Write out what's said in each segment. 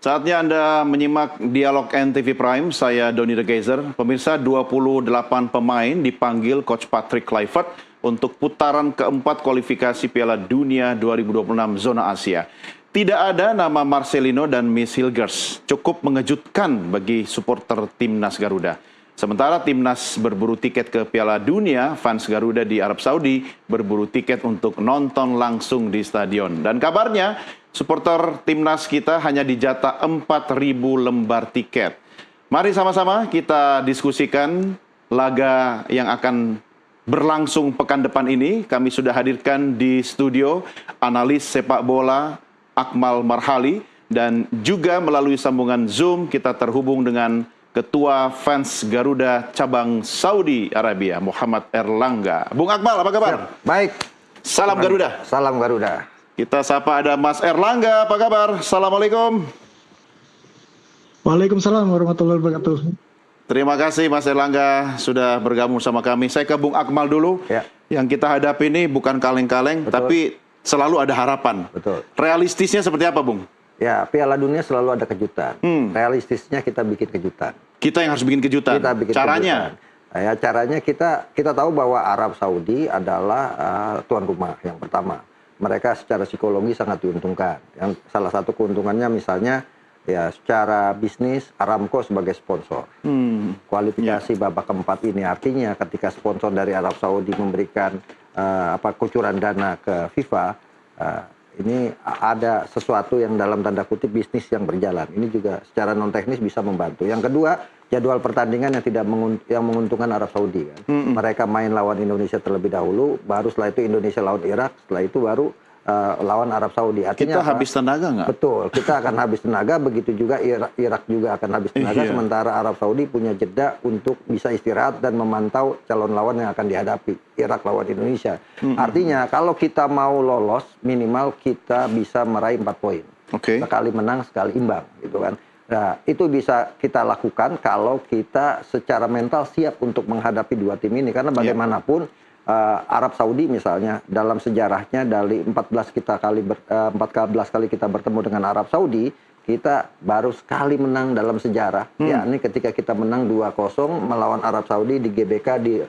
Saatnya Anda menyimak Dialog NTV Prime, saya Doni The Geyser. Pemirsa, 28 pemain dipanggil Coach Patrick Kluivert untuk putaran keempat kualifikasi Piala Dunia 2026 zona Asia. Tidak ada nama Marcelino dan Miss Hilgers, cukup mengejutkan bagi supporter Timnas Garuda. Sementara Timnas berburu tiket ke Piala Dunia, fans Garuda di Arab Saudi berburu tiket untuk nonton langsung di stadion. Dan kabarnya, supporter Timnas kita hanya dijatah 4.000 lembar tiket. Mari sama-sama kita diskusikan laga yang akan berlangsung pekan depan ini. Kami sudah hadirkan di studio analis sepak bola Akmal Marhali, dan juga melalui sambungan Zoom kita terhubung dengan Ketua Fans Garuda Cabang Saudi Arabia, Muhammad Erlangga. Bung Akmal, apa kabar? Baik. Salam Garuda. Salam Garuda. Kita sapa ada Mas Erlangga, apa kabar? Assalamualaikum. Waalaikumsalam warahmatullahi wabarakatuh. Terima kasih Mas Erlangga sudah bergabung sama kami. Saya ke Bung Akmal dulu. Ya. Yang kita hadapi ini bukan kaleng-kaleng, tapi selalu ada harapan. Betul. Realistisnya seperti apa, Bung? Ya, Piala Dunia selalu ada kejutan. Realistisnya kita bikin kejutan. Kita yang harus bikin kejutan. Kita bikin Caranya? kejutan. Ya, caranya kita tahu bahwa Arab Saudi adalah tuan rumah yang pertama. Mereka secara psikologi sangat diuntungkan. Yang salah satu keuntungannya misalnya ya secara bisnis Aramco sebagai sponsor. Kualifikasi babak keempat ini artinya ketika sponsor dari Arab Saudi memberikan kucuran dana ke FIFA, ini ada sesuatu yang dalam tanda kutip bisnis yang berjalan. Ini juga secara non teknis bisa membantu. Yang kedua, jadwal pertandingan yang menguntungkan Arab Saudi kan. Mereka main lawan Indonesia terlebih dahulu, baru setelah itu Indonesia lawan Irak, setelah itu baru lawan Arab Saudi. Artinya kita habis tenaga nggak? Betul, kita akan habis tenaga, begitu juga Irak juga akan habis tenaga, sementara Arab Saudi punya jeda untuk bisa istirahat dan memantau calon lawan yang akan dihadapi, Irak lawan Indonesia. Artinya kalau kita mau lolos, minimal kita bisa meraih 4 poin. Sekali menang, sekali imbang, gitu kan. Nah, itu bisa kita lakukan kalau kita secara mental siap untuk menghadapi dua tim ini, karena bagaimanapun Arab Saudi misalnya dalam sejarahnya dari 14 kali kita bertemu dengan Arab Saudi, kita baru sekali menang dalam sejarah, yakni ketika kita menang 2-0 melawan Arab Saudi di GBK di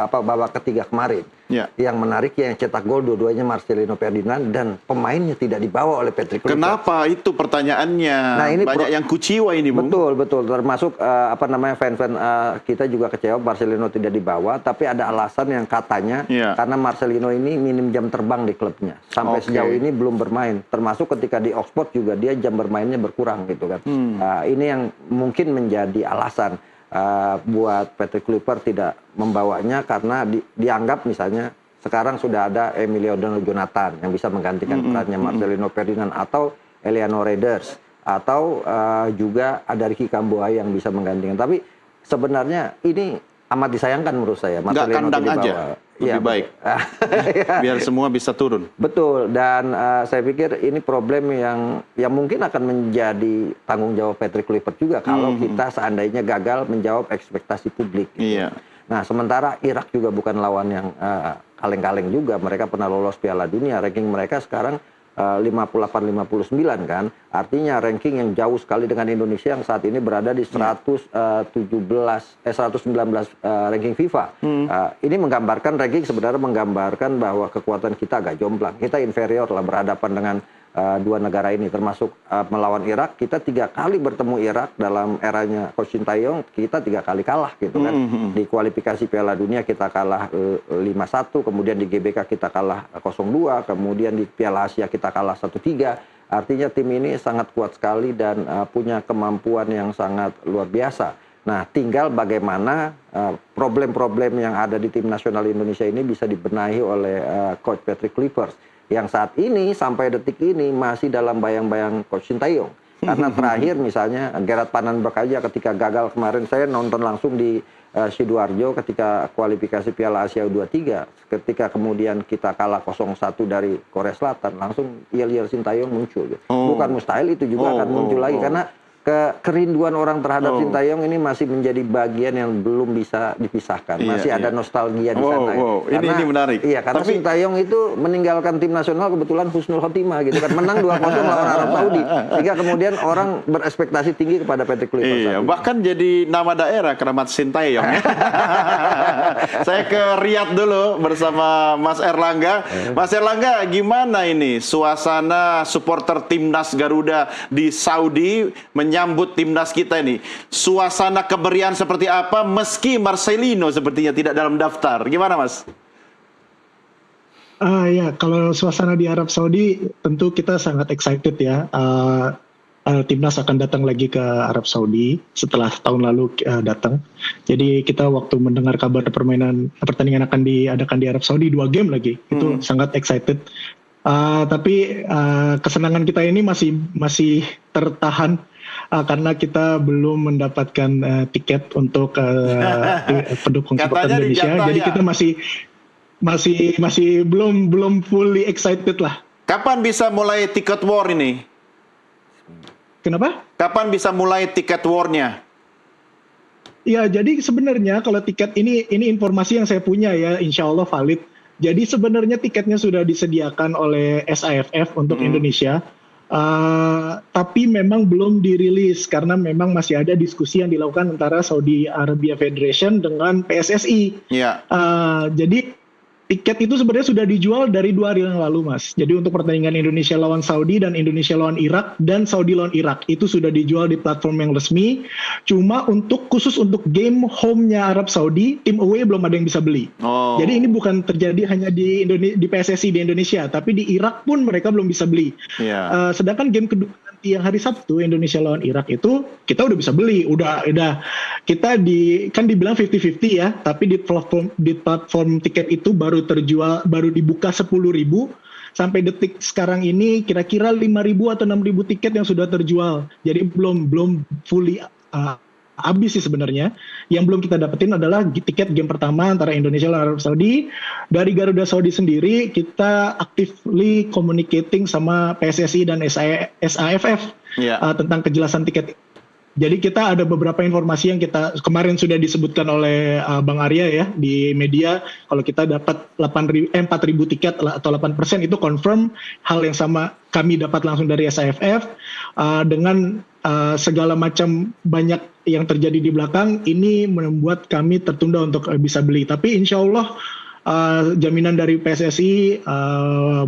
babak ketiga kemarin. Yang menarik yang cetak gol dua-duanya Marcelino Ferdinand dan pemainnya tidak dibawa oleh Patrick Kluivert. Kenapa itu pertanyaannya? Nah, ini banyak yang kuciwa ini, Bung. Betul, termasuk fan-fan kita juga kecewa Marcelino tidak dibawa, tapi ada alasan yang katanya karena Marcelino ini minim jam terbang di klubnya. Sampai sejauh ini belum bermain. Termasuk ketika di Oxford juga dia jam bermainnya berkurang gitu kan. Ini yang mungkin menjadi alasan buat Patrick Kluivert tidak membawanya, karena dianggap misalnya sekarang sudah ada Emilio Jonathan yang bisa menggantikan perannya Marcelino Ferdinand, atau Eliano Reinders, atau juga ada Ricky Kambuaya yang bisa menggantikan. Tapi sebenarnya ini amat disayangkan menurut saya. Nggak kandang aja, lebih baik. Biar semua bisa turun. Betul, dan saya pikir ini problem yang mungkin akan menjadi tanggung jawab Patrick Kluivert juga kalau kita seandainya gagal menjawab ekspektasi publik. Gitu. Nah, sementara Irak juga bukan lawan yang kaleng-kaleng juga. Mereka pernah lolos Piala Dunia, ranking mereka sekarang 58-59 kan. Artinya ranking yang jauh sekali dengan Indonesia yang saat ini berada di 119 ranking FIFA. Ini menggambarkan, ranking sebenarnya menggambarkan bahwa kekuatan kita agak jomplang. Kita inferior lah berhadapan dengan dua negara ini, termasuk melawan Irak. Kita 3 kali bertemu Irak dalam eranya Coach Sintayong, kita 3 kali kalah gitu kan. Di kualifikasi Piala Dunia kita kalah 5-1, kemudian di GBK kita kalah 0-2, kemudian di Piala Asia kita kalah 1-3. Artinya tim ini sangat kuat sekali dan punya kemampuan yang sangat luar biasa. Nah, tinggal bagaimana problem-problem yang ada di tim nasional Indonesia ini bisa dibenahi oleh Coach Patrick Kluivert, yang saat ini sampai detik ini masih dalam bayang-bayang Coach Sintayong. Karena terakhir misalnya Gerard Panenberg aja ketika gagal kemarin, saya nonton langsung di Sidoarjo ketika kualifikasi Piala Asia U23, ketika kemudian kita kalah 0-1 dari Korea Selatan, langsung Ilir Sintayong muncul. Bukan mustahil itu juga akan muncul lagi, karena kerinduan orang terhadap Oh. Sintayong ini masih menjadi bagian yang belum bisa dipisahkan. Iya, Masih ada iya. nostalgia di Wow, sana. wow. Ini menarik. Iya, karena Tapi- Sintayong itu meninggalkan tim nasional kebetulan husnul khotimah gitu kan, menang 2-0 lawan Arab Saudi. Sehingga kemudian orang berekspektasi tinggi kepada Patrick Kluivert. Iya, saat itu. bahkan jadi nama daerah Keramat Sintayong ya. Saya ke Riyadh dulu bersama Mas Erlangga. Mas Erlangga, gimana ini suasana supporter timnas Garuda di Saudi menyambut timnas kita ini? Suasana kemeriahan seperti apa meski Marcelino sepertinya tidak dalam daftar? Gimana, Mas? Ya, kalau suasana di Arab Saudi tentu kita sangat excited ya. Timnas akan datang lagi ke Arab Saudi setelah tahun lalu datang. Jadi kita waktu mendengar kabar pertandingan akan diadakan di Arab Saudi 2 game lagi, itu sangat excited. Tapi kesenangan kita ini masih tertahan karena kita belum mendapatkan tiket untuk pendukung supporter Katanya Indonesia. dijatah Jadi ya? kita masih belum fully excited lah. Kapan bisa mulai tiket war ini? Kenapa? Kapan bisa mulai tiket war-nya? Ya, jadi sebenarnya kalau tiket ini informasi yang saya punya ya, insya Allah valid. Jadi sebenarnya tiketnya sudah disediakan oleh SAFF untuk Indonesia, tapi memang belum dirilis karena memang masih ada diskusi yang dilakukan antara Saudi Arabia Federation dengan PSSI. Ya. Jadi tiket itu sebenarnya sudah dijual dari 2 hari yang lalu, Mas. Jadi untuk pertandingan Indonesia lawan Saudi dan Indonesia lawan Irak dan Saudi lawan Irak itu sudah dijual di platform yang resmi. Cuma khusus untuk game home-nya Arab Saudi, tim away belum ada yang bisa beli. Oh. Jadi ini bukan terjadi hanya di PSSI di Indonesia, tapi di Irak pun mereka belum bisa beli. Ya. Sedangkan game kedua nanti yang hari Sabtu Indonesia lawan Irak itu kita udah bisa beli, udah kita kan dibilang 50-50 ya, tapi di platform tiket itu baru dibuka 10.000 sampai detik sekarang ini kira-kira 5.000 atau 6.000 tiket yang sudah terjual. Jadi belum fully habis sih sebenarnya. Yang belum kita dapetin adalah tiket game pertama antara Indonesia dan Arab Saudi. Dari Garuda Saudi sendiri kita actively communicating sama PSSI dan SAFF Ya. tentang kejelasan tiket. Jadi kita ada beberapa informasi yang kemarin sudah disebutkan oleh Bang Arya ya di media, kalau kita dapat 4.000 tiket atau 8% itu confirm. Hal yang sama kami dapat langsung dari SAFF dengan segala macam banyak yang terjadi di belakang ini membuat kami tertunda untuk bisa beli. Tapi insya Allah jaminan dari PSSI,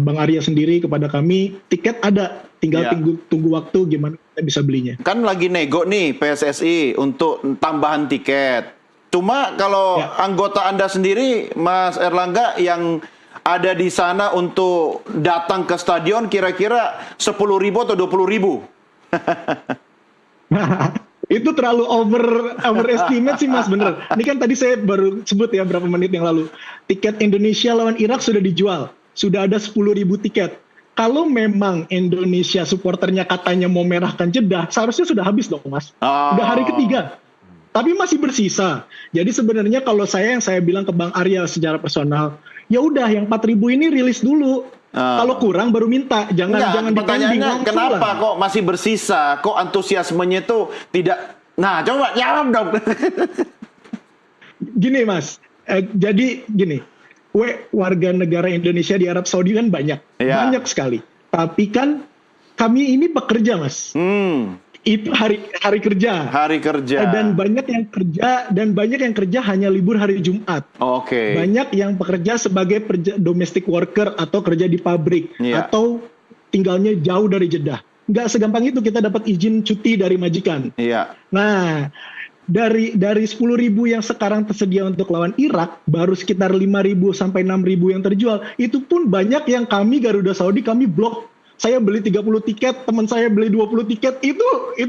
Bang Arya sendiri kepada kami, tiket ada, tinggal Ya. tunggu waktu gimana kita bisa belinya. Kan lagi nego nih PSSI untuk tambahan tiket. Cuma kalau Ya. anggota Anda sendiri, Mas Erlangga, yang ada di sana untuk datang ke stadion kira-kira 10.000 atau 20.000? Itu terlalu overestimate sih Mas, bener. Ini kan tadi saya baru sebut ya berapa menit yang lalu. Tiket Indonesia lawan Irak sudah dijual. Sudah ada 10.000 tiket. Kalau memang Indonesia supporternya katanya mau merahkan Jeddah, seharusnya sudah habis dong Mas. Oh. Udah hari ketiga. Tapi masih bersisa. Jadi sebenarnya kalau yang saya bilang ke Bang Arya secara personal, ya udah yang 4.000 ini rilis dulu. Kalau kurang baru minta, jangan dipending pertanyaannya langsung kenapa lah. kok masih bersisa? Kok antusiasmenya itu tidak... Nah, coba jawab dong. Gini Mas, jadi gini, warga negara Indonesia di Arab Saudi kan banyak, Iya. banyak sekali. Tapi kan kami ini pekerja Mas, itu hari kerja. Hari kerja. Dan banyak yang kerja hanya libur hari Jumat. Oke. Banyak yang bekerja sebagai domestic worker atau kerja di pabrik Iya. atau tinggalnya jauh dari Jeddah. Nggak segampang itu kita dapat izin cuti dari majikan. Iya. Nah, dari 10.000 yang sekarang tersedia untuk lawan Irak, baru sekitar 5.000 sampai 6.000 yang terjual. Itu pun banyak yang kami Garuda Saudi kami blok. Saya beli 30 tiket, teman saya beli 20 tiket, itu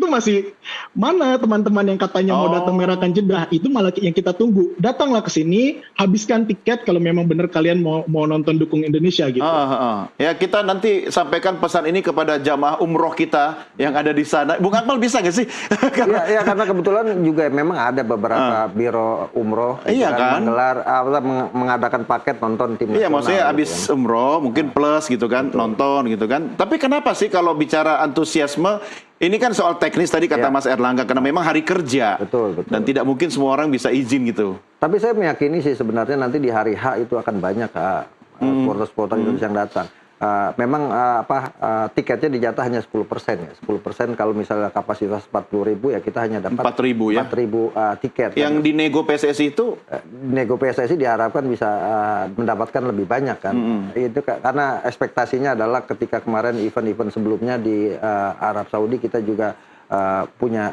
masih mana teman-teman yang katanya mau datang merahkan Jeddah, itu malah yang kita tunggu. Datanglah ke sini, habiskan tiket kalau memang benar kalian mau nonton dukung Indonesia gitu. Ya, kita nanti sampaikan pesan ini kepada jamaah umroh kita yang ada di sana. Bung Akmal bisa nggak sih? Ya, karena kebetulan juga memang ada beberapa biro umroh Iya kan? mengadakan paket nonton tim nasional. Iya, maksudnya gitu habis kan. umroh mungkin plus gitu kan, nonton gitu kan. Tapi kenapa sih kalau bicara antusiasme, ini kan soal teknis tadi kata Mas Erlangga, karena memang hari kerja. Betul. Dan tidak mungkin semua orang bisa izin gitu. Tapi saya meyakini sih sebenarnya nanti di hari H itu akan banyak supporter-supporter Indonesia yang datang. Memang tiketnya dijatah hanya 10% ya. 10% kalau misalnya kapasitas 40.000 ya kita hanya dapat 4.000 ya. 4.000 tiket. Yang di nego PSSI itu Nego PSSI diharapkan bisa mendapatkan lebih banyak kan. Itu karena ekspektasinya adalah ketika kemarin event-event sebelumnya di Arab Saudi kita juga punya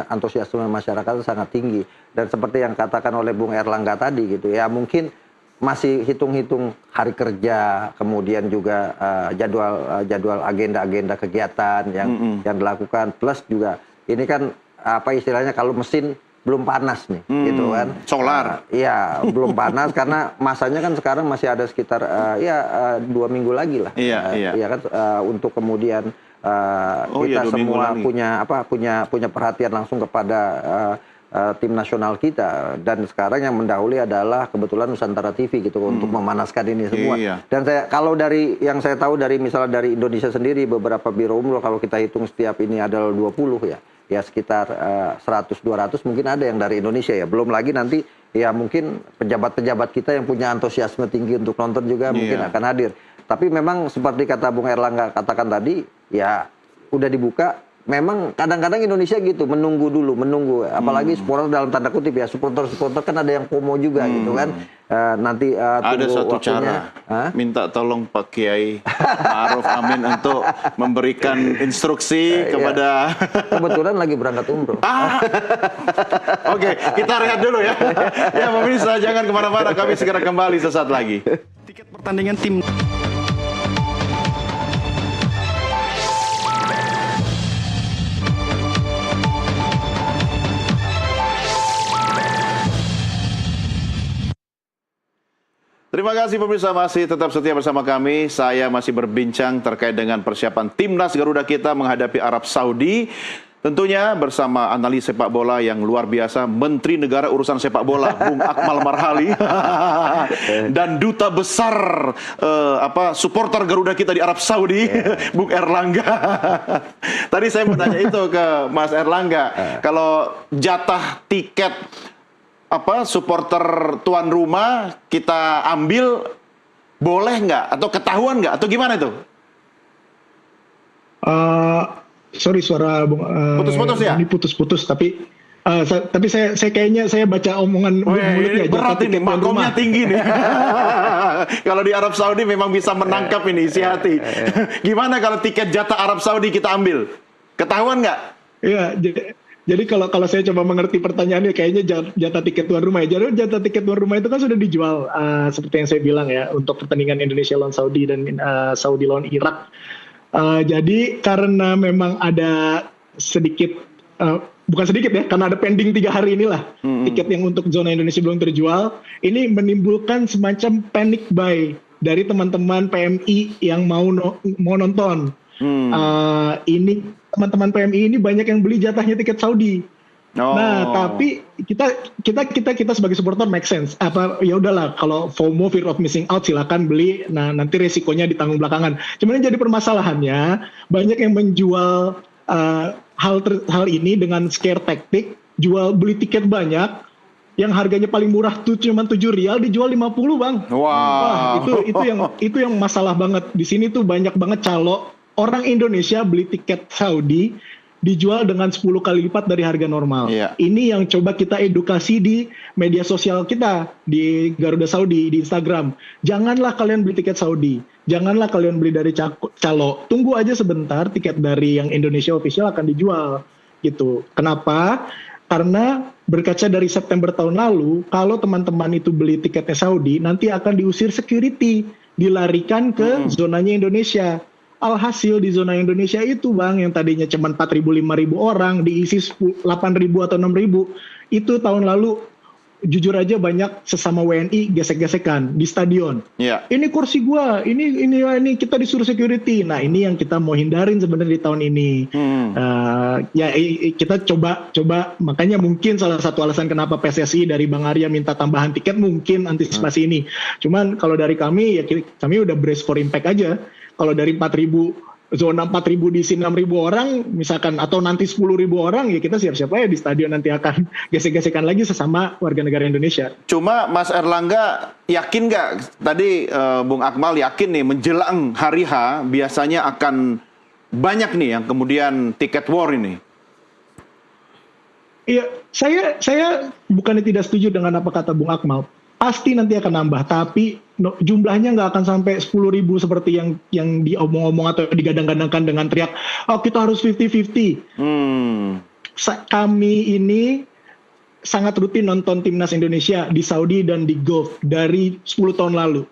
antusiasme masyarakat sangat tinggi, dan seperti yang katakan oleh Bung Erlangga tadi gitu ya, mungkin masih hitung-hitung hari kerja, kemudian juga jadwal agenda kegiatan yang dilakukan, plus juga ini kan istilahnya kalau mesin belum panas nih, gitu kan. Solar. Iya, belum panas karena masanya kan sekarang masih ada sekitar 2 minggu lagi lah. Iya kan, untuk kemudian kita semua punya perhatian langsung kepada tim nasional kita, dan sekarang yang mendahului adalah kebetulan Nusantara TV gitu untuk memanaskan ini semua. Dan kalau dari yang saya tahu dari misalnya dari Indonesia sendiri, beberapa biro umroh kalau kita hitung setiap ini adalah 20 ya sekitar 100-200 mungkin ada yang dari Indonesia ya. Belum lagi nanti ya mungkin pejabat-pejabat kita yang punya antusiasme tinggi untuk nonton juga mungkin akan hadir. Tapi memang seperti kata Bung Erlangga katakan tadi, ya udah dibuka. Memang kadang-kadang Indonesia gitu menunggu, apalagi supporter dalam tanda kutip ya, supporter kan ada yang FOMO juga gitu kan. Nanti ada satu waktunya, cara, minta tolong Pak Kiai Ma'ruf Amin untuk memberikan instruksi kepada. Kebetulan lagi berangkat umroh. Oke, kita rehat dulu ya. Ya pemirsa, jangan kemana-mana, kami segera kembali sesaat lagi. Tiket pertandingan tim. Terima kasih pemirsa, masih tetap setia bersama kami. Saya masih berbincang terkait dengan persiapan timnas Garuda kita menghadapi Arab Saudi. Tentunya bersama analis sepak bola yang luar biasa, Menteri Negara Urusan Sepak Bola, Bung Akmal Marhali, dan Duta Besar supporter Garuda kita di Arab Saudi, Bung Erlangga. Tadi saya mau tanya itu ke Mas Erlangga, kalau jatah tiket supporter tuan rumah kita ambil, boleh nggak? Atau ketahuan nggak? Atau gimana itu? Sorry suara putus-putus ya? Ini putus-putus, tapi saya kayaknya saya baca omongan mulutnya. Berat ini, makomnya tinggi nih. Kalau di Arab Saudi memang bisa menangkap ini isi hati. Gimana kalau tiket jatah Arab Saudi kita ambil? Ketahuan nggak? Iya, jadi kalau saya coba mengerti pertanyaannya, kayaknya jatah tiket tuan rumah ya. Jadi jatah tiket tuan rumah itu kan sudah dijual, seperti yang saya bilang ya, untuk pertandingan Indonesia lawan Saudi dan Saudi lawan Irak. Jadi karena memang ada sedikit, bukan sedikit ya, karena ada pending 3 hari inilah tiket yang untuk zona Indonesia belum terjual. Ini menimbulkan semacam panic buy dari teman-teman PMI yang mau nonton. Ini teman-teman PMI ini banyak yang beli jatahnya tiket Saudi. Nah, tapi kita sebagai supporter make sense. Ya udahlah, kalau FOMO, fear of missing out, silakan beli. Nah, nanti resikonya ditanggung belakangan. Cuman yang jadi permasalahannya, banyak yang menjual hal ini dengan scare tactic, beli tiket banyak, yang harganya paling murah tuh cuma 7 rial dijual 50, Bang. Wah, itu yang masalah banget. Di sini tuh banyak banget calo orang Indonesia beli tiket Saudi dijual dengan 10 kali lipat dari harga normal. Ini yang coba kita edukasi di media sosial kita, di Garuda Saudi, di Instagram. Janganlah kalian beli tiket Saudi. Janganlah kalian beli dari calo. Tunggu aja sebentar, tiket dari yang Indonesia official akan dijual. Gitu. Kenapa? Karena berkaca dari September tahun lalu, kalau teman-teman itu beli tiketnya Saudi, nanti akan diusir security, dilarikan ke zonanya Indonesia. Alhasil di zona Indonesia itu, Bang, yang tadinya cuma 4.000, 5.000 orang, diisi 8.000 atau 6.000, itu tahun lalu jujur aja banyak sesama WNI gesek-gesekan di stadion. Ini kursi gua, ini kita disuruh security. Nah, ini yang kita mau hindarin sebenarnya di tahun ini. Kita coba, makanya mungkin salah satu alasan kenapa PSSI dari Bang Arya minta tambahan tiket mungkin antisipasi ini. Cuman kalau dari kami, ya kami udah brace for impact aja. Kalau dari 4.000 zona 4.000 diisi 6.000 orang misalkan, atau nanti 10.000 orang, ya kita siap-siap aja di stadion nanti akan gesek-gesekan lagi sesama warga negara Indonesia. Cuma Mas Erlangga yakin nggak, tadi Bung Akmal yakin nih menjelang hari H biasanya akan banyak nih yang kemudian tiket war ini? Iya, saya bukannya tidak setuju dengan apa kata Bung Akmal. Pasti nanti akan nambah, tapi jumlahnya nggak akan sampai 10.000 seperti yang diomong-omong atau digadang-gadangkan dengan teriak, oh kita harus 50-50. Kami ini sangat rutin nonton timnas Indonesia di Saudi dan di Gulf dari 10 tahun lalu.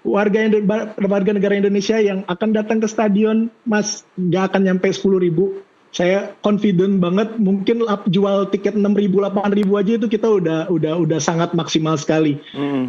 Warga negara Indonesia yang akan datang ke stadion, Mas, nggak akan nyampe 10.000. Saya confident banget, mungkin jual tiket 6.000, 8.000 aja itu kita udah sangat maksimal sekali.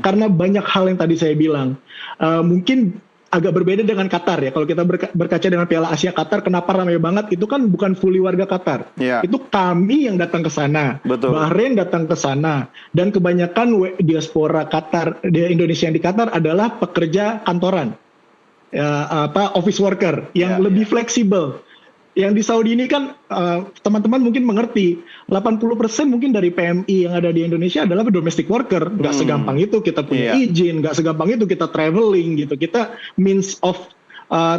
Karena banyak hal yang tadi saya bilang. Mungkin agak berbeda dengan Qatar ya. Kalau kita berkaca dengan Piala Asia Qatar, kenapa ramai banget? Itu kan bukan fully warga Qatar. Yeah. Itu kami yang datang ke sana. Betul. Bahrain datang ke sana. Dan kebanyakan diaspora Qatar, Indonesia yang di Qatar adalah pekerja kantoran. Office worker yang lebih fleksibel. Yang di Saudi ini kan teman-teman mungkin mengerti, 80% mungkin dari PMI yang ada di Indonesia adalah domestic worker. Nggak segampang itu kita punya izin, nggak segampang itu kita traveling gitu. Kita means of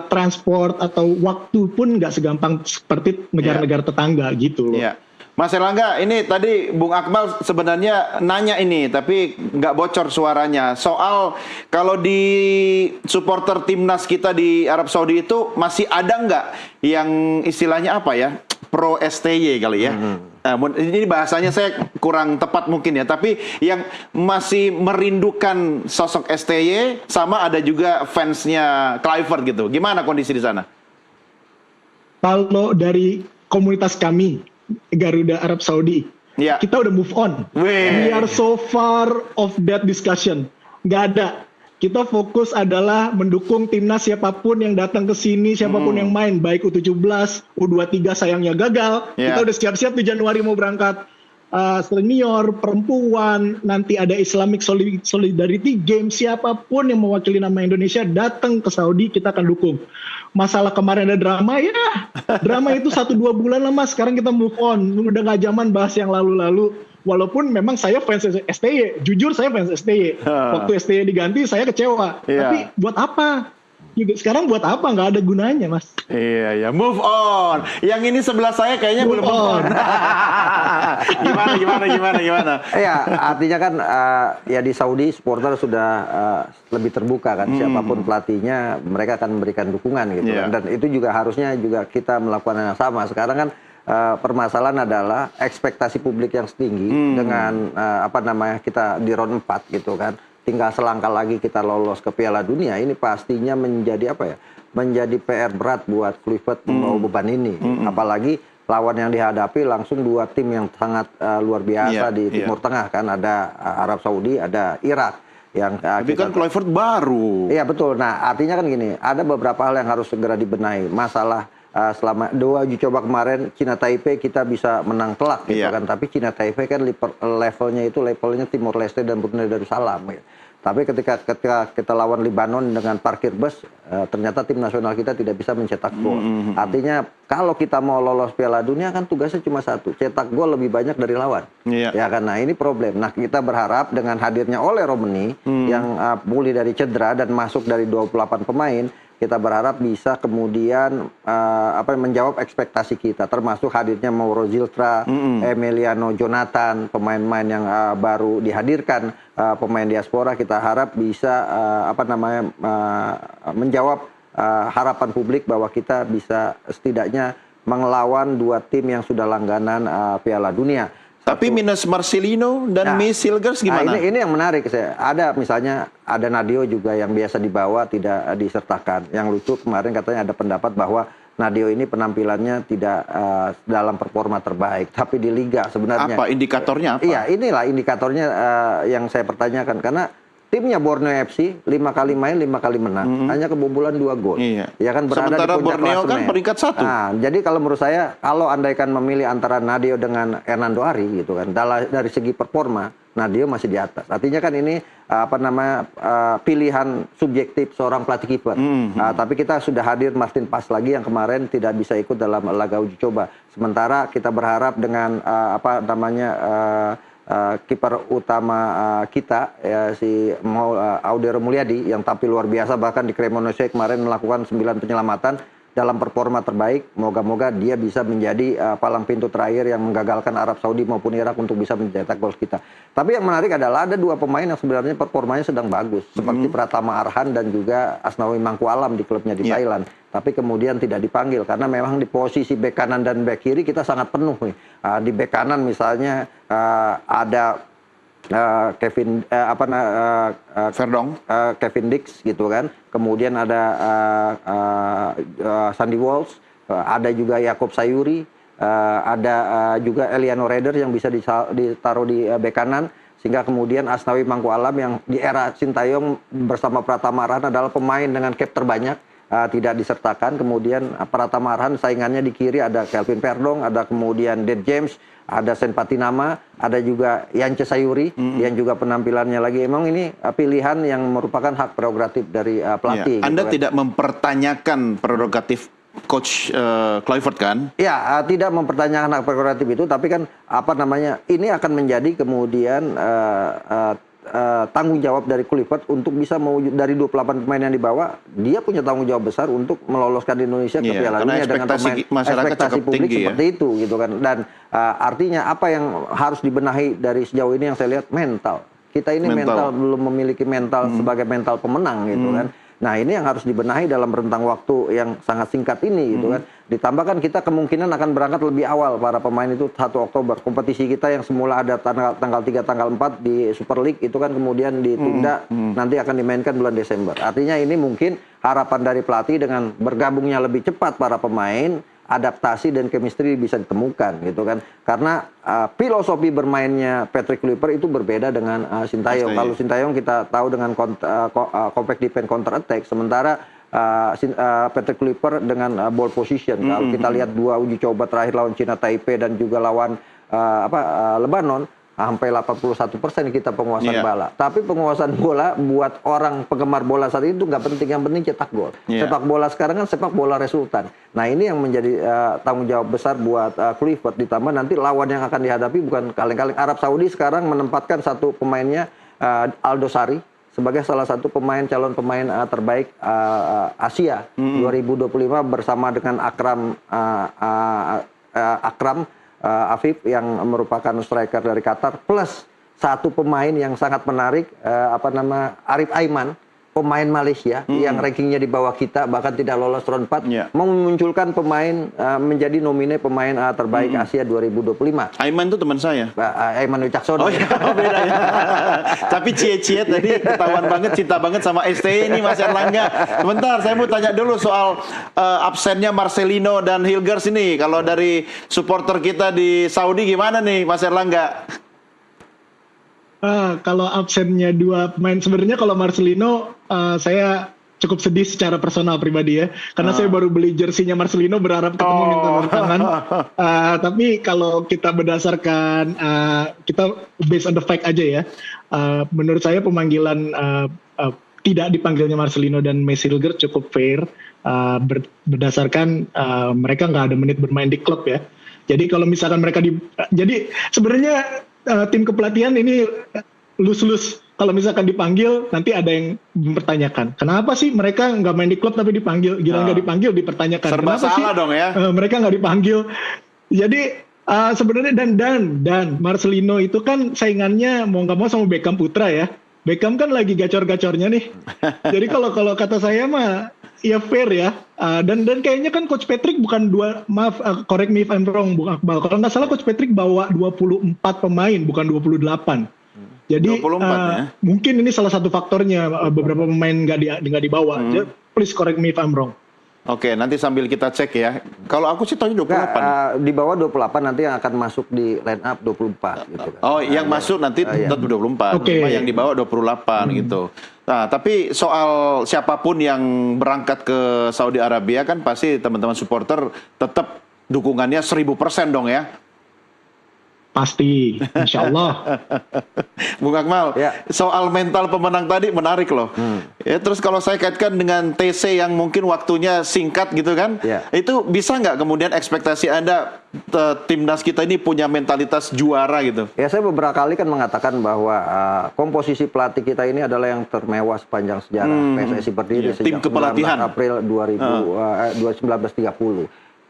transport atau waktu pun nggak segampang seperti negara-negara tetangga gitu loh. Mas Erlangga, ini tadi Bung Akmal sebenarnya nanya ini, tapi nggak bocor suaranya. Soal kalau di supporter timnas kita di Arab Saudi itu masih ada nggak yang istilahnya apa ya, pro STY kali ya? Ini bahasanya saya kurang tepat mungkin ya, tapi yang masih merindukan sosok STY, sama ada juga fansnya Kluivert gitu. Gimana kondisi di sana? Kalau dari komunitas kami, Garuda Arab Saudi, kita udah move on. We are so far of that discussion. Nggak ada. Kita fokus adalah mendukung timnas siapapun yang datang ke sini, siapapun yang main, baik U17, U23 sayangnya gagal. Kita udah siap-siap di Januari mau berangkat. Senior, perempuan, nanti ada Islamic Solidarity Games, siapapun yang mewakili nama Indonesia datang ke Saudi, kita akan dukung. Masalah kemarin ada drama, ya drama itu 1-2 bulan lah Mas, sekarang kita move on, udah gak zaman bahas yang lalu-lalu. Walaupun memang saya fans STY, jujur saya fans STY. Waktu STY diganti saya kecewa, tapi buat apa? Sekarang buat apa? Nggak ada gunanya, Mas. Iya, move on. Yang ini sebelah saya kayaknya belum move on. Gimana? Ya, artinya kan ya di Saudi supporter sudah lebih terbuka kan. Siapapun pelatihnya, mereka akan memberikan dukungan gitu. Dan itu juga harusnya juga kita melakukan yang sama. Sekarang kan permasalahan adalah ekspektasi publik yang setinggi dengan kita di round 4 gitu kan. Tinggal selangkah lagi kita lolos ke Piala Dunia, ini pastinya menjadi menjadi PR berat buat Kluivert membawa beban ini. Apalagi lawan yang dihadapi langsung dua tim yang sangat luar biasa di Timur Tengah kan, ada Arab Saudi, ada Irak. Tapi kan Kluivert baru. Iya betul. Nah artinya kan gini, ada beberapa hal yang harus segera dibenahi. Masalah selama 2 uji coba kemarin Cina Taipei kita bisa menang telak gitu kan, tapi Cina Taipei kan levelnya Timor Leste dan Brunei Darussalam gitu. Tapi ketika kita lawan Lebanon dengan parkir bus, ternyata tim nasional kita tidak bisa mencetak gol. Artinya kalau kita mau lolos Piala Dunia kan tugasnya cuma satu, cetak gol lebih banyak dari lawan. Ya kan, nah ini problem. Nah kita berharap dengan hadirnya Ole Romeni yang pulih dari cedera dan masuk dari 28 pemain, kita berharap bisa kemudian menjawab ekspektasi kita, termasuk hadirnya Mauro Ziltra, Emiliano Jonathan, pemain-pemain yang baru dihadirkan, pemain diaspora. Kita harap bisa menjawab harapan publik bahwa kita bisa setidaknya mengelawan dua tim yang sudah langganan Piala Dunia. Tapi minus Marcelino dan Silgers gimana? Nah, ini yang menarik. Ada misalnya ada Nadio juga yang biasa dibawa tidak disertakan. Yang lucu kemarin katanya ada pendapat bahwa Nadio ini penampilannya tidak dalam performa terbaik, tapi di liga sebenarnya. Apa indikatornya apa? Iya, inilah indikatornya yang saya pertanyakan, karena timnya Borneo FC 5 kali main 5 kali menang, hanya kebobolan 2 gol. Ya kan, berada sementara di puncak Borneo klasemen. kan peringkat 1. Nah, jadi kalau menurut saya, kalau andaikan memilih antara Nadio dengan Hernando Ari gitu kan, dari segi performa Nadio masih di atas. Artinya kan ini pilihan subjektif seorang pelatih kiper. Tapi kita sudah hadir Martin Pas lagi yang kemarin tidak bisa ikut dalam laga uji coba. Sementara kita berharap dengan kiper utama kita ya, si Audero Mulyadi yang tampil luar biasa, bahkan di Cremonese kemarin melakukan 9 penyelamatan dalam performa terbaik. Moga-moga dia bisa menjadi palang pintu terakhir yang menggagalkan Arab Saudi maupun Irak untuk bisa mencetak gol kita. Tapi yang menarik adalah ada dua pemain yang sebenarnya performanya sedang bagus, seperti Pratama Arhan dan juga Asnawi Mangku Alam di klubnya di Thailand. Tapi kemudian tidak dipanggil karena memang di posisi bek kanan dan bek kiri kita sangat penuh nih. Di bek kanan misalnya ada Kevin Dix gitu kan. Kemudian ada Sandy Walsh, ada juga Yakob Sayuri, ada juga Eliano Reder yang bisa ditaruh di bek kanan, sehingga kemudian Asnawi Mangku Alam yang di era Sintayong bersama Pratama Arhan adalah pemain dengan cap terbanyak tidak disertakan. Kemudian Pratama Arhan saingannya di kiri ada Kelvin Perdong, ada kemudian Ded James, ada Sen Patinama, ada juga Yance Sayuri yang juga penampilannya lagi. Emang ini pilihan yang merupakan hak prerogatif dari pelatih. Anda gitu kan. tidak mempertanyakan prerogatif Coach Kluivert kan? Ya, tidak mempertanyakan hak prerogatif itu, tapi kan ini akan menjadi kemudian tanggung jawab dari Kluivert untuk bisa mewujud dari 28 pemain yang dibawa, dia punya tanggung jawab besar untuk meloloskan Indonesia ke Piala Dunia dengan ekspektasi publik seperti itu gitu kan. Dan artinya apa yang harus dibenahi dari sejauh ini yang saya lihat mental. Kita ini mental belum memiliki mental sebagai mental pemenang gitu kan. Nah, ini yang harus dibenahi dalam rentang waktu yang sangat singkat ini gitu kan. Ditambahkan kita kemungkinan akan berangkat lebih awal para pemain itu 1 Oktober. Kompetisi kita yang semula ada tanggal 3, tanggal 4 di Super League itu kan kemudian ditunda, nanti akan dimainkan bulan Desember. Artinya ini mungkin harapan dari pelatih dengan bergabungnya lebih cepat para pemain, adaptasi dan chemistry bisa ditemukan gitu kan. Karena filosofi bermainnya Patrick Kluivert itu berbeda dengan Sintayong. Kalau Sintayong kita tahu dengan compact defense counter attack, sementara Patrick Kluivert dengan ball position. Kalau kita lihat 2 uji coba terakhir lawan Cina Taipei dan juga lawan Lebanon, sampai 81% kita penguasaan bola. Tapi penguasaan bola buat orang penggemar bola saat itu nggak penting, yang penting cetak gol. Sepak bola sekarang kan sepak bola resultan. Nah, ini yang menjadi tanggung jawab besar buat Kluivert, ditambah nanti lawan yang akan dihadapi bukan kaleng-kaleng. Arab Saudi sekarang menempatkan satu pemainnya Aldo Sari sebagai salah satu calon pemain terbaik Asia 2025 bersama dengan Akram Afif yang merupakan striker dari Qatar, plus satu pemain yang sangat menarik Arif Aiman, pemain Malaysia yang rankingnya di bawah kita, bahkan tidak lolos round 4, memunculkan pemain menjadi nomine pemain terbaik Asia 2025. Aiman itu teman saya. Aiman Wicaksono. Oh iya, beda ya. Tapi cie-cie tadi ketahuan banget, cinta banget sama STI ini Mas Erlangga. Sebentar, saya mau tanya dulu soal absennya Marcelino dan Hilgers ini. Kalau dari supporter kita di Saudi gimana nih Mas Erlangga? Kalau absennya 2 pemain, sebenarnya kalau Marcelino saya cukup sedih secara personal pribadi ya, karena saya baru beli jersinya Marcelino berharap ketemu minta tangan. Tapi kalau kita berdasarkan kita based on the fact aja ya, menurut saya pemanggilan tidak dipanggilnya Marcelino dan Messi Hilgers cukup fair berdasarkan mereka nggak ada menit bermain di klub ya. Jadi kalau misalkan mereka jadi sebenarnya tim kepelatihan ini lus-lus. Kalau misalkan dipanggil, nanti ada yang mempertanyakan. Kenapa sih mereka nggak main di klub tapi dipanggil? Gila nggak dipanggil, dipertanyakan. Serba Kenapa salah sih dong ya. Mereka nggak dipanggil? Jadi sebenarnya dan Marcelino itu kan saingannya mau nggak mau sama Beckham Putra ya. Beckham kan lagi gacor-gacornya nih. Jadi kalau kata saya mah ya fair ya. Dan kayaknya kan Coach Patrick bukan correct me if I'm wrong, Bung Akmal. Kalau nggak salah Coach Patrick bawa 24 pemain, bukan 28. Jadi 24, ya? Mungkin ini salah satu faktornya beberapa pemain nggak dibawa. Jadi, please correct me if I'm wrong. Oke, nanti sambil kita cek ya. Kalau aku sih tahunya 28. Di bawah 28 nanti yang akan masuk di line up 24 gitu kan. Oh, yang masuk nanti tetap 24. Cuma yang di bawah 28 gitu. Nah, tapi soal siapapun yang berangkat ke Saudi Arabia kan pasti teman-teman supporter tetap dukungannya 1000% dong ya. Pasti, insya Allah. Bung Akmal, Ya. soal mental pemenang tadi menarik loh. Ya, terus kalau saya kaitkan dengan TC yang mungkin waktunya singkat gitu kan, Ya. itu bisa nggak kemudian ekspektasi Anda timnas kita ini punya mentalitas juara gitu? Ya, saya beberapa kali kan mengatakan bahwa komposisi pelatih kita ini adalah yang termewah sepanjang sejarah PSSI berdiri Iya, tim sejak 19 kepelatihan. April 1930.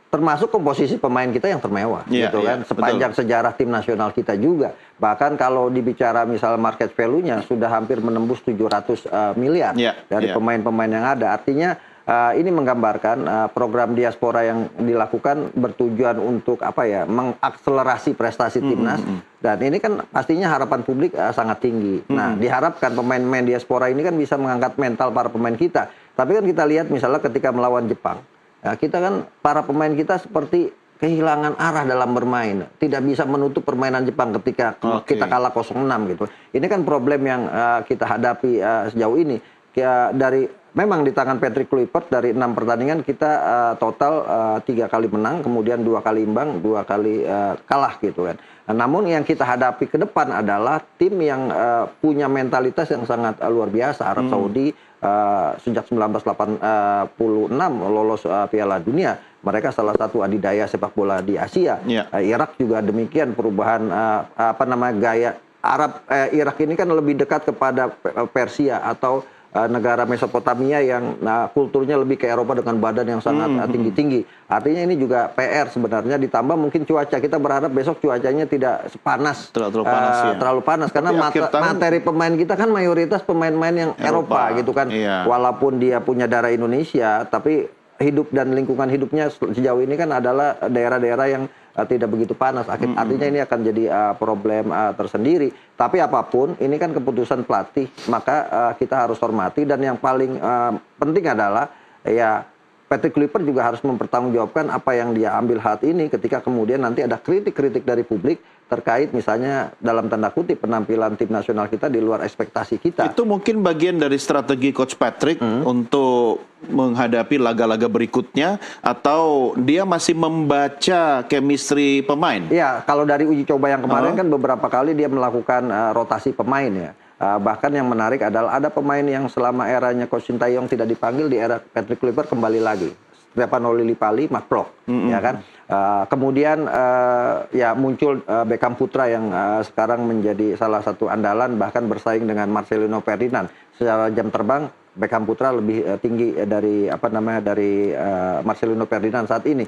Termasuk komposisi pemain kita yang termewah, Iya, gitu iya, kan, sepanjang sejarah tim nasional kita juga. Bahkan kalau dibicara misal market value-nya sudah hampir menembus 700 miliar Iya, dari iya. pemain-pemain yang ada. Artinya ini menggambarkan program diaspora yang dilakukan bertujuan untuk apa ya, mengakselerasi prestasi timnas. Dan ini kan pastinya harapan publik sangat tinggi. Nah, diharapkan pemain-pemain diaspora ini kan bisa mengangkat mental para pemain kita. Tapi kan kita lihat misalnya ketika melawan Jepang, ya, kita kan para pemain kita seperti kehilangan arah dalam bermain, tidak bisa menutup permainan Jepang ketika kita kalah 0-6 gitu. Ini kan problem yang kita hadapi sejauh ini. Memang di tangan Patrick Kluivert dari 6 pertandingan kita total 3 kali menang, kemudian 2 kali imbang, 2 kali kalah gitu kan. Namun yang kita hadapi ke depan adalah tim yang punya mentalitas yang sangat luar biasa. Arab Saudi sejak 1986 lolos Piala Dunia. Mereka salah satu adidaya sepak bola di Asia. Yeah. Irak juga demikian, perubahan gaya Arab. Irak ini kan lebih dekat kepada Persia atau negara Mesopotamia yang kulturnya lebih ke Eropa dengan badan yang sangat tinggi-tinggi. Artinya ini juga PR sebenarnya, ditambah mungkin cuaca. Kita berharap besok cuacanya tidak sepanas, Terlalu panas, ya. terlalu panas karena Tapi akhir tahun materi pemain kita kan mayoritas pemain-pemain yang Eropa gitu kan. Iya. Walaupun dia punya darah Indonesia, tapi hidup dan lingkungan hidupnya sejauh ini kan adalah daerah-daerah yang tidak begitu panas. Artinya ini akan jadi problem tersendiri. Tapi apapun, ini kan keputusan pelatih, maka kita harus hormati. Dan yang paling penting adalah ya Patrick Kluivert juga harus mempertanggungjawabkan apa yang dia ambil saat ini ketika kemudian nanti ada kritik-kritik dari publik terkait misalnya dalam tanda kutip penampilan tim nasional kita di luar ekspektasi kita. Itu mungkin bagian dari strategi Coach Patrick untuk menghadapi laga-laga berikutnya, atau dia masih membaca chemistry pemain? Ya, kalau dari uji coba yang kemarin kan beberapa kali dia melakukan rotasi pemain ya. Bahkan yang menarik adalah ada pemain yang selama eranya Coach Sintayong tidak dipanggil, di era Patrick Kluivert kembali lagi. Stefano Lillipali, Mark Klok, ya kan. Kemudian ya muncul Beckham Putra yang sekarang menjadi salah satu andalan, bahkan bersaing dengan Marcelino Ferdinand. Secara jam terbang Beckham Putra lebih tinggi dari Marcelino Ferdinand saat ini.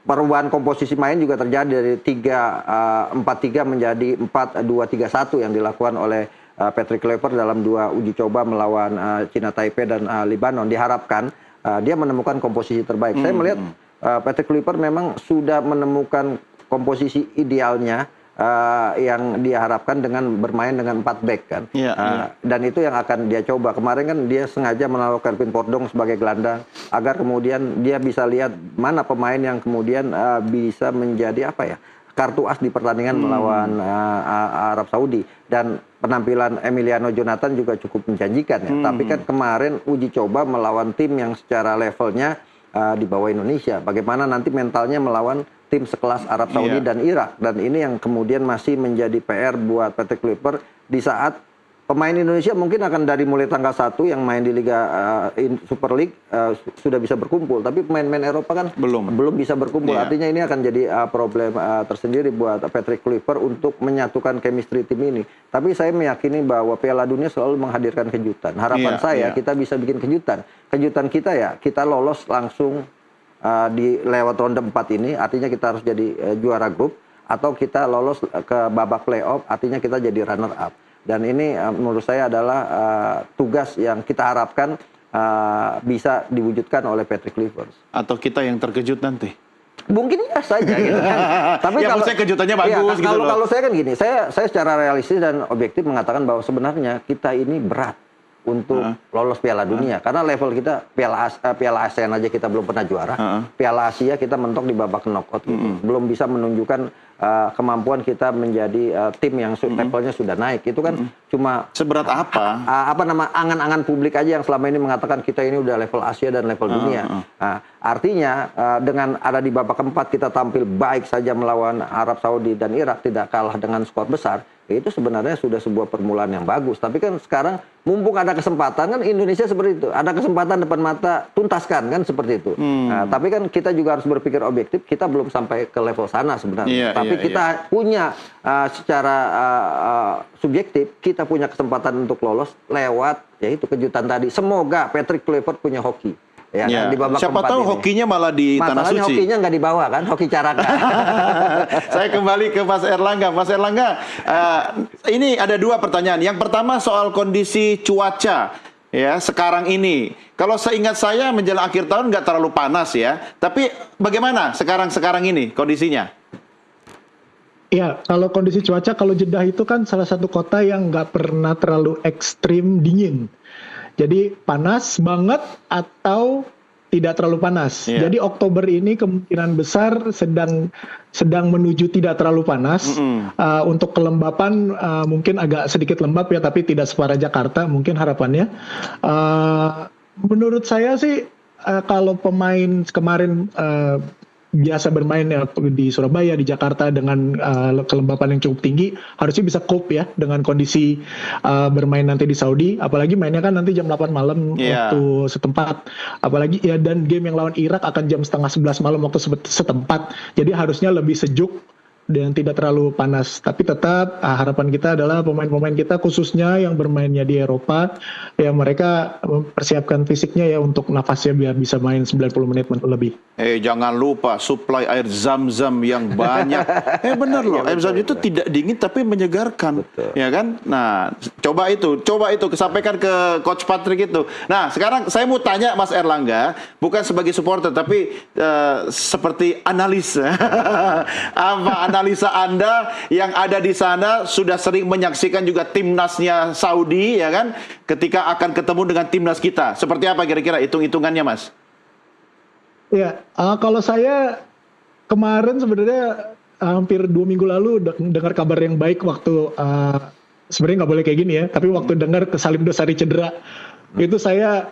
Perubahan komposisi main juga terjadi dari 3-4-3 menjadi 4-2-3-1 yang dilakukan oleh Patrick Kluivert dalam 2 uji coba melawan Cina Taipei dan Lebanon. Diharapkan dia menemukan komposisi terbaik. Saya melihat Patrick Kluivert memang sudah menemukan komposisi idealnya yang dia harapkan dengan bermain dengan 4 back kan. Dan itu yang akan dia coba. Kemarin kan dia sengaja menaruh Kelvin Pordong sebagai gelandang agar kemudian dia bisa lihat mana pemain yang kemudian bisa menjadi kartu as di pertandingan melawan Arab Saudi. Dan penampilan Emiliano Jonathan juga cukup menjanjikan ya. Tapi kan kemarin uji coba melawan tim yang secara levelnya di bawah Indonesia. Bagaimana nanti mentalnya melawan tim sekelas Arab Saudi dan Irak. Dan ini yang kemudian masih menjadi PR buat Patrick Kluivert di saat pemain Indonesia mungkin akan dari mulai tanggal 1 yang main di Liga Super League sudah bisa berkumpul. Tapi pemain-pemain Eropa kan belum bisa berkumpul. Artinya ini akan jadi problem tersendiri buat Patrick Kluivert untuk menyatukan chemistry tim ini. Tapi saya meyakini bahwa Piala Dunia selalu menghadirkan kejutan. Harapan saya kita bisa bikin kejutan. Kejutan kita ya kita lolos langsung di lewat ronde 4 ini, artinya kita harus jadi juara grup, atau kita lolos ke babak playoff, artinya kita jadi runner up. Dan ini menurut saya adalah tugas yang kita harapkan bisa diwujudkan oleh Patrick Kluivert. Atau kita yang terkejut nanti? Mungkin ya saja gitu kan. Tapi ya, kalau saya kejutannya bagus gitu kalau saya kan gini, saya secara realistis dan objektif mengatakan bahwa sebenarnya kita ini berat untuk lolos Piala Dunia. Karena level kita Piala ASEAN aja kita belum pernah juara. Piala Asia kita mentok di babak knockout gitu. Belum bisa menunjukkan kemampuan kita menjadi tim yang levelnya sudah naik. Itu kan cuma seberat apa? Angan-angan publik aja yang selama ini mengatakan kita ini udah level Asia dan level dunia. Artinya dengan ada di babak keempat kita tampil baik saja melawan Arab Saudi dan Irak, tidak kalah dengan skor besar. Itu sebenarnya sudah sebuah permulaan yang bagus. Tapi kan sekarang mumpung ada kesempatan, kan Indonesia seperti itu. Ada kesempatan depan mata, tuntaskan kan seperti itu. Tapi kan kita juga harus berpikir objektif. Kita belum sampai ke level sana sebenarnya. Tapi kita punya secara subjektif, kita punya kesempatan untuk lolos lewat yaitu kejutan tadi. Semoga Patrick Kluivert punya hoki. Ya, kan, di babak siapa tahu ini. Hokinya malah di Tanah Suci. Hokinya nggak dibawa kan, hoki Caraka. Saya kembali ke Mas Erlangga. Mas Erlangga, ini ada dua pertanyaan. Yang pertama soal kondisi cuaca ya sekarang ini. Kalau seingat saya menjelang akhir tahun nggak terlalu panas ya. Tapi bagaimana sekarang ini kondisinya? Ya, kalau kondisi cuaca, kalau Jeddah itu kan salah satu kota yang nggak pernah terlalu ekstrim dingin. Jadi panas banget atau tidak terlalu panas. Jadi Oktober ini kemungkinan besar sedang menuju tidak terlalu panas. Untuk kelembapan mungkin agak sedikit lembab ya, tapi tidak separah Jakarta mungkin harapannya. Menurut saya sih kalau pemain kemarin biasa bermain ya di Surabaya, di Jakarta dengan kelembapan yang cukup tinggi, harusnya bisa cope ya dengan kondisi bermain nanti di Saudi, apalagi mainnya kan nanti jam 8 malam waktu setempat, apalagi ya, dan game yang lawan Irak akan jam setengah 11 malam waktu setempat, jadi harusnya lebih sejuk dan tidak terlalu panas. Tapi tetap harapan kita adalah pemain-pemain kita khususnya yang bermainnya di Eropa, ya mereka mempersiapkan fisiknya ya untuk nafasnya biar bisa main 90 menit lebih. Jangan lupa suplai air zam-zam yang banyak. Benar loh, air zam itu tidak dingin tapi menyegarkan. Betul. Ya kan? Nah, coba itu sampaikan ke Coach Patrick itu. Nah, sekarang saya mau tanya Mas Erlangga, bukan sebagai supporter tapi seperti analis. Analisa Anda yang ada di sana, sudah sering menyaksikan juga timnasnya Saudi ya kan, ketika akan ketemu dengan timnas kita. Seperti apa kira-kira hitung-hitungannya, Mas? Ya, kalau saya kemarin sebenarnya hampir 2 minggu lalu dengar kabar yang baik waktu sebenarnya nggak boleh kayak gini ya, tapi waktu dengar Salim Dosari cedera, itu saya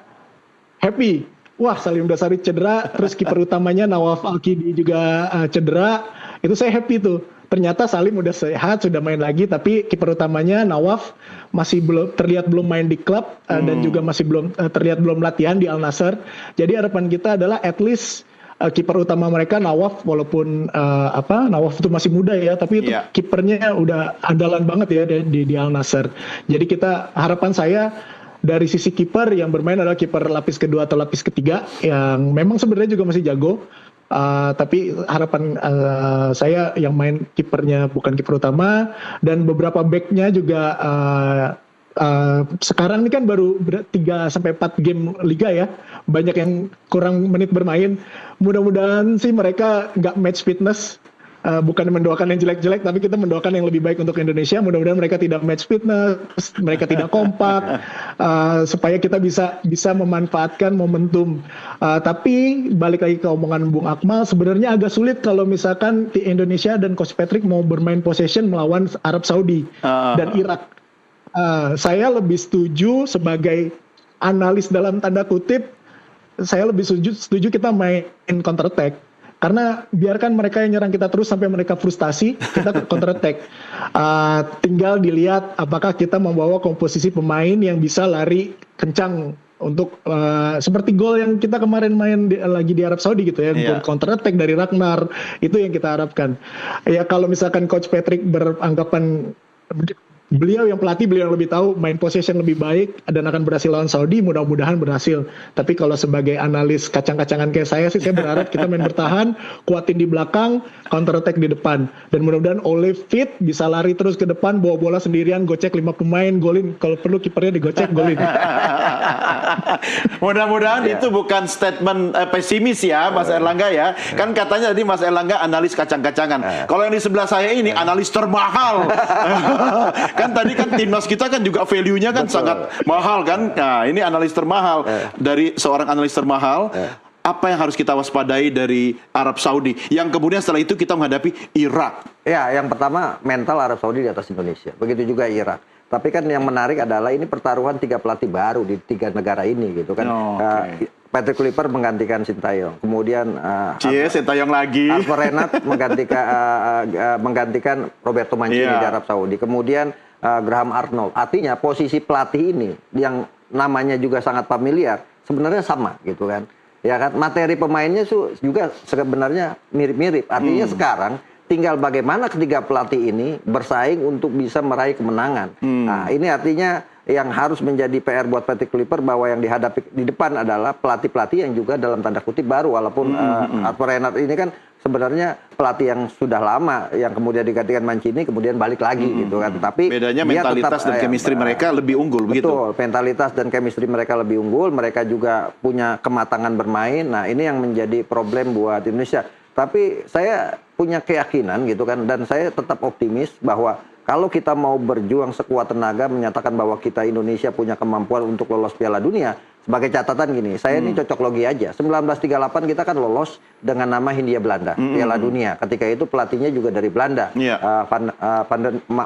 happy. Wah, Salim Dosari cedera, terus kiper utamanya Nawaf Al-Kidi juga cedera. Itu saya happy tuh. Ternyata Salim udah sehat, sudah main lagi, tapi kiper utamanya Nawaf masih terlihat belum main di klub dan juga masih terlihat belum latihan di Al Nassr. Jadi harapan kita adalah at least kiper utama mereka Nawaf, walaupun Nawaf itu masih muda ya, tapi itu kipernya udah andalan banget ya di Al Nassr. Jadi harapan saya dari sisi kiper yang bermain adalah kiper lapis kedua atau lapis ketiga yang memang sebenarnya juga masih jago. Tapi harapan saya yang main kipernya bukan kiper utama, dan beberapa backnya juga sekarang ini kan baru 3-4 game liga ya, banyak yang kurang menit bermain. Mudah-mudahan sih mereka nggak match fitness. Bukan mendoakan yang jelek-jelek, tapi kita mendoakan yang lebih baik untuk Indonesia. Mudah-mudahan mereka tidak match fitness, mereka tidak kompak, supaya kita bisa memanfaatkan momentum. Tapi balik lagi ke omongan Bung Akmal, sebenarnya agak sulit kalau misalkan di Indonesia dan Coach Patrick mau bermain possession melawan Arab Saudi dan Irak. Saya lebih setuju sebagai analis dalam tanda kutip, saya lebih setuju kita main counter attack. Karena biarkan mereka yang nyerang kita terus sampai mereka frustasi, kita counter attack. Tinggal dilihat apakah kita membawa komposisi pemain yang bisa lari kencang untuk seperti gol yang kita kemarin main lagi di Arab Saudi gitu ya, counter attack dari Ragnar, itu yang kita harapkan. Ya kalau misalkan Coach Patrick beranggapan beliau yang pelatih, beliau yang lebih tahu main possession lebih baik dan akan berhasil lawan Saudi, mudah-mudahan berhasil. Tapi kalau sebagai analis kacang-kacangan kayak saya sih, saya berharap kita main bertahan, kuatin di belakang, counter attack di depan, dan mudah-mudahan Ole fit, bisa lari terus ke depan, bawa bola sendirian, gocek 5 pemain, golin, kalau perlu kipernya digocek, golin. Mudah-mudahan itu bukan statement pesimis ya Mas Erlangga ya. Kan katanya tadi Mas Erlangga analis kacang-kacangan. Kalau yang di sebelah saya ini analis termahal. Kan tadi kan timnas kita kan juga value-nya kan sangat mahal kan. Nah, ini analis termahal dari seorang analis termahal. Apa yang harus kita waspadai dari Arab Saudi? Yang kemudian setelah itu kita menghadapi Irak. Ya, yang pertama mental Arab Saudi di atas Indonesia. Begitu juga Irak. Tapi kan yang menarik adalah ini pertaruhan 3 pelatih baru di 3 negara ini gitu kan. Patrick Kluivert menggantikan Sintayong. Kemudian Sintayong lagi. Alvaro Renat menggantikan Roberto Mancini di Arab Saudi. Kemudian Graham Arnold. Artinya posisi pelatih ini yang namanya juga sangat familiar sebenarnya sama gitu kan. Ya kan, materi pemainnya juga sebenarnya mirip-mirip. Artinya sekarang tinggal bagaimana ketiga pelatih ini bersaing untuk bisa meraih kemenangan. Nah, ini artinya yang harus menjadi PR buat Patrick Kluivert bahwa yang dihadapi di depan adalah pelatih-pelatih yang juga dalam tanda kutip baru. Walaupun Alvaro Renat ini kan sebenarnya pelatih yang sudah lama, yang kemudian digantikan Mancini, kemudian balik lagi gitu kan. Tapi bedanya mentalitas dan chemistry mereka lebih unggul begitu. Betul, mentalitas dan chemistry mereka lebih unggul. Mereka juga punya kematangan bermain. Nah, ini yang menjadi problem buat Indonesia. Tapi saya punya keyakinan gitu kan, dan saya tetap optimis bahwa kalau kita mau berjuang sekuat tenaga menyatakan bahwa kita Indonesia punya kemampuan untuk lolos Piala Dunia, sebagai catatan gini, saya ini cocok logi aja. 1938 kita kan lolos dengan nama Hindia Belanda, Piala Dunia. Ketika itu pelatihnya juga dari Belanda,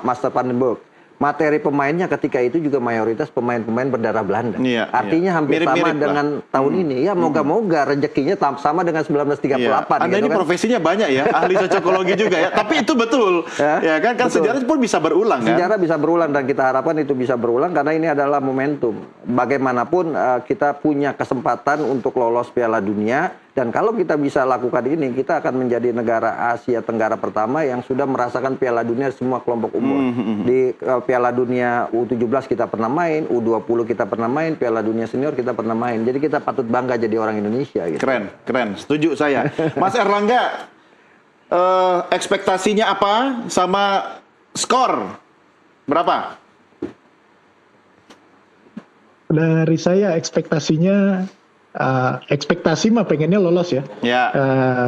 Master van den Burg. Materi pemainnya ketika itu juga mayoritas pemain-pemain berdarah Belanda. Artinya hampir sama dengan tahun ini. Ya moga-moga rezekinya sama dengan 1938. Anda gitu ini kan. profesinya banyak ya, ahli cocokologi juga ya. Tapi itu betul. Ya kan Betul. sejarah pun bisa berulang kan. Sejarah bisa berulang dan kita harapkan itu bisa berulang karena ini adalah momentum. Bagaimanapun kita punya kesempatan untuk lolos Piala Dunia. Dan kalau kita bisa lakukan ini, kita akan menjadi negara Asia Tenggara pertama yang sudah merasakan Piala Dunia semua kelompok umur. Di Piala Dunia U17 kita pernah main, U20 kita pernah main, Piala Dunia Senior kita pernah main. Jadi kita patut bangga jadi orang Indonesia. Gitu. Keren. Setuju saya. Mas Erlangga, ekspektasinya apa sama skor? Berapa? Dari saya ekspektasinya ekspektasi mah pengennya lolos ya.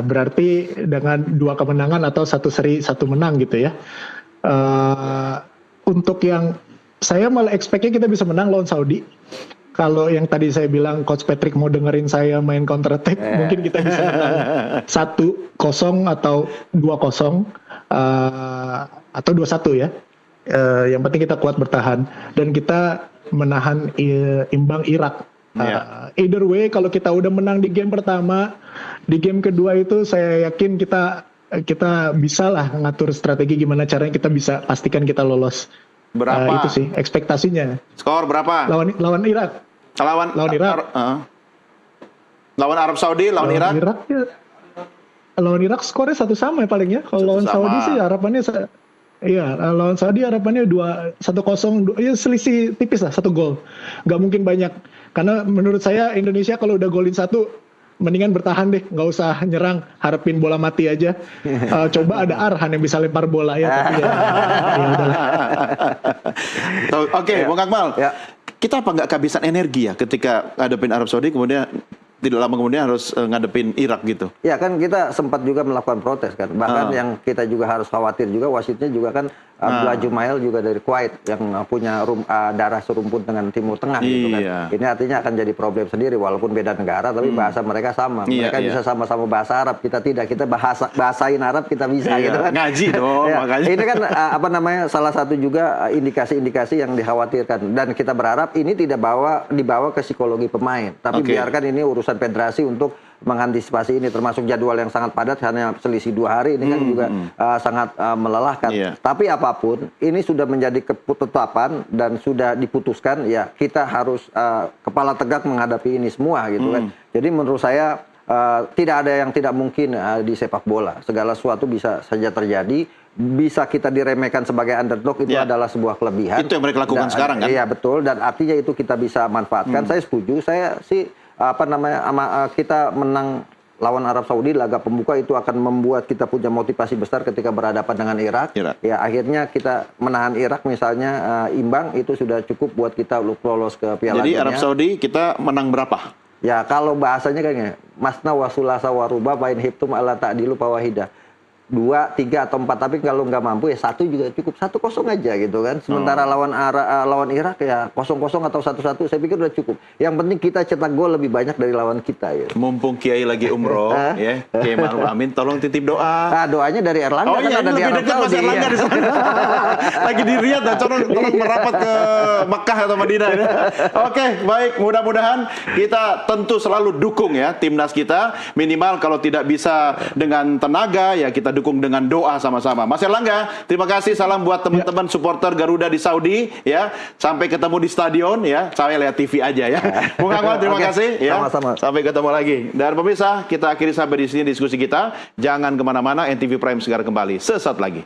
Berarti dengan 2 kemenangan atau 1 seri 1 menang gitu ya. Untuk yang saya malah expect-nya kita bisa menang lawan Saudi. Kalau yang tadi saya bilang Coach Patrick mau dengerin saya main counter attack, mungkin kita bisa menang 1-0 atau 2-0 atau 2-1 ya. Yang penting kita kuat bertahan dan kita menahan imbang Irak. Either way, kalau kita udah menang di game pertama, di game kedua itu saya yakin kita bisa lah ngatur strategi gimana caranya kita bisa pastikan kita lolos. Berapa? Itu sih ekspektasinya. Skor berapa? Lawan Irak. Lawan Irak. Lawan Arab Saudi, lawan Irak. Lawan Irak skornya 1 sama ya paling ya. Kalau lawan Saudi sih harapannya lawan Saudi harapannya 1-0, ya selisih tipis lah 1 gol. Nggak mungkin banyak. Karena menurut saya Indonesia kalau udah golin 1, mendingan bertahan deh, nggak usah nyerang, harapin bola mati aja. Coba ada Arhan yang bisa lempar bola ya, tapi ya udahlah. Oke, Bung Akmal, kita apa nggak kehabisan energi ya ketika ngadepin Arab Saudi, kemudian tidak lama kemudian harus ngadepin Irak gitu? Ya kan kita sempat juga melakukan protes kan, bahkan yang kita juga harus khawatir juga wasitnya juga kan Abdullah Jumail juga dari Kuwait yang punya darah serumpun dengan Timur Tengah gitu kan. Ini artinya akan jadi problem sendiri walaupun beda negara tapi bahasa mereka sama. Mereka bisa sama-sama bahasa Arab, kita tidak. Kita bahasain Arab kita bisa gitu kan. Ngaji dong makanya. Ini kan salah satu juga indikasi-indikasi yang dikhawatirkan dan kita berharap ini tidak dibawa ke psikologi pemain, tapi biarkan ini urusan federasi untuk mengantisipasi ini, termasuk jadwal yang sangat padat hanya selisih 2 hari ini kan juga sangat melelahkan. Tapi apapun ini sudah menjadi ketetapan dan sudah diputuskan, ya kita harus kepala tegak menghadapi ini semua gitu kan. Jadi menurut saya tidak ada yang tidak mungkin di sepak bola. Segala sesuatu bisa saja terjadi. Bisa kita diremehkan sebagai underdog itu adalah sebuah kelebihan. Itu yang mereka lakukan sekarang kan? Iya betul, dan artinya itu kita bisa manfaatkan. Saya setuju. Saya sih kita menang lawan Arab Saudi laga pembuka itu akan membuat kita punya motivasi besar ketika berhadapan dengan Irak. Ya akhirnya kita menahan Irak misalnya imbang itu sudah cukup buat kita lolos ke Piala Dunia. Jadi Arab Saudi kita menang berapa? Ya kalau bahasanya kayaknya masna wasulasa waruba pain hiptum ala ta'dilu pawahidah. 2, 3 atau 4, tapi kalau nggak mampu ya 1 juga cukup, 1-0 aja gitu kan. Sementara lawan Irak ya 0-0 atau 1-1 saya pikir udah cukup. Yang penting kita cetak gol lebih banyak dari lawan kita gitu. Mumpung Kiai lagi umroh, ya, Kiai Ma'ruf Amin, tolong titip doa. Nah, doanya dari Erlangga Oh kan iya, ada ini di lebih Arab dekat Mas Saudi. Erlangga di sana. Lagi di Riyadh, tolong merapat ke Mekah atau Madinah. Ya. Oke, baik. Mudah-mudahan kita tentu selalu dukung ya timnas kita. Minimal kalau tidak bisa dengan tenaga, ya kita dukung dengan doa sama-sama. Mas Erlangga, terima kasih. Salam buat teman-teman supporter Garuda di Saudi. Ya, sampai ketemu di stadion. Ya, saya lihat TV aja ya. Bung Akmal, terima kasih. Ya, sama-sama. sampai ketemu lagi. Dan pemirsa, kita akhiri sampai di sini diskusi kita. Jangan kemana-mana. NTV Prime segera kembali sesaat lagi.